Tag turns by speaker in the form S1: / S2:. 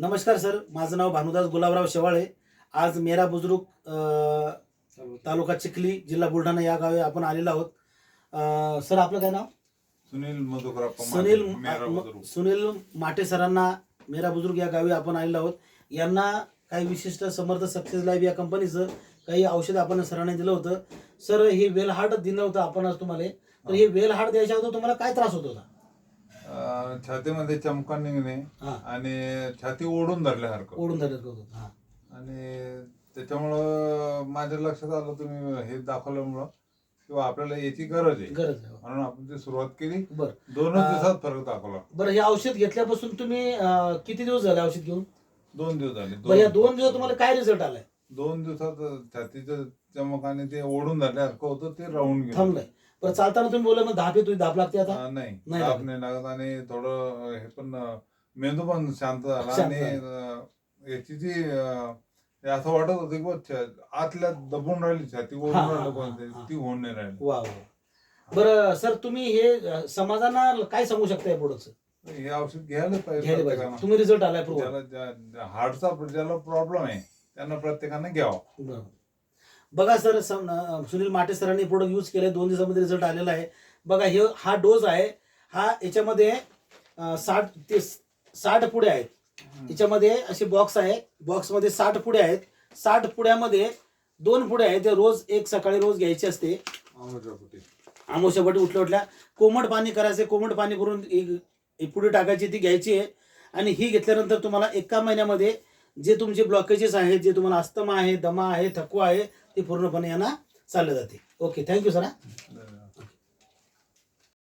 S1: नमस्कार सर, माझं नाव भानुदास गुलाबराव शेवाळे. आज मेरा बुजुर्ग तालुका चिखली, जिल्हा बुलढाणा या गावी आपण आलेलो आहोत. सर आपलं काय नाव?
S2: सुनील मधुकरप्पा
S1: सुनील
S2: मेरा बुजुर्ग.
S1: सुनील माटे सरांना मेरा बुजुर्ग या गावी आपण आलेलो आहोत. यांना काही विशिष्ट समर्थ सक्सेस लाईफ या कंपनीचं काही औषध आपण सरांनी दिलं होतं. सर हे वेल हार्ट दिलं होतं आपण आज तुम्हाला. तर हे वेल हार्ट द्यायच्या अगोदर तुम्हाला काय त्रास होत होता?
S2: छातीमध्ये चमका निघणे
S1: हा,
S2: आणि छाती ओढून धरल्यासारखं
S1: ओढून धरत होतं. हा,
S2: आणि त्याच्यामुळं माझ्या लक्षात आलं तुम्ही हे दाखवल्यामुळं किंवा आपल्याला याची गरज आहे
S1: गरज आहे.
S2: म्हणून आपण ती सुरुवात केली.
S1: बरं
S2: 2 दिवसात फरक दाखवला.
S1: बरं, हे औषध घेतल्यापासून तुम्ही किती दिवस झाले औषध घेऊन?
S2: 2 दिवस झाले.
S1: बरं, या 2 दिवस तुम्हाला काय रिझल्ट आलाय?
S2: 2 दिवसात छातीचं चमक आणि ते ओढून धरल्यासारखं होतं ते राहून गेलं.
S1: थांबलंय. बरं, चालताना तुम्ही बोलला ना धाप येतोय, धाप लागते आता?
S2: नाही
S1: नाही
S2: ताप
S1: लागत.
S2: नाही लागत आणि थोडं हे पण मेंदू पण शांत झाला
S1: शांत
S2: आणि याची जी हे असं वाटत होतं की बुवा आतल्या दबून राहिली छाती ओढून
S1: हा, हा,
S2: राहिलं
S1: हा,
S2: पण
S1: हा.
S2: ती होऊन नाही राहिली.
S1: वा वा. बरं सर, तुम्ही हे समाजांना काय सांगू शकता या प्रोडक्टचं?
S2: हे औषध घ्यायला पाहिजे
S1: घ्यायला पाहिजे.
S2: प्रत्येकानं.
S1: तुम्ही रिझल्ट आलाय प्रूव्ह.
S2: ज्याला हार्टचा ज्याला प्रॉब्लेम आहे त्यांना प्रत्येकानं घ्यावा.
S1: बरं. बघा सर, सुनील माटे सरांनी प्रोडक्ट यूज केले, 2 दिवसामध्ये रिझल्ट आलेला आहे. बघा हा डोस आहे. हा याच्यामध्ये 60 पुढे आहेत. याच्यामध्ये असे बॉक्स आहे. बॉक्समध्ये 60 पुढे आहेत. 60 पुड्यामध्ये 2 पुढे आहेत. ते रोज एक सकाळी रोज घ्यायचे असते. आमोशापटी उठल्या कोमट पाणी करायचे. कोमट पाणी करून एक पुडी टाकायची, ती घ्यायची आहे. आणि ही घेतल्यानंतर तुम्हाला एका महिन्यामध्ये जे तुमचे ब्लॉकेजेस आहेत, जे तुम्हाला अस्थमा आहे, दमा आहे, थकवा आहे, ते पूर्णपणे यांना चालले जाते. Okay, thank you sir.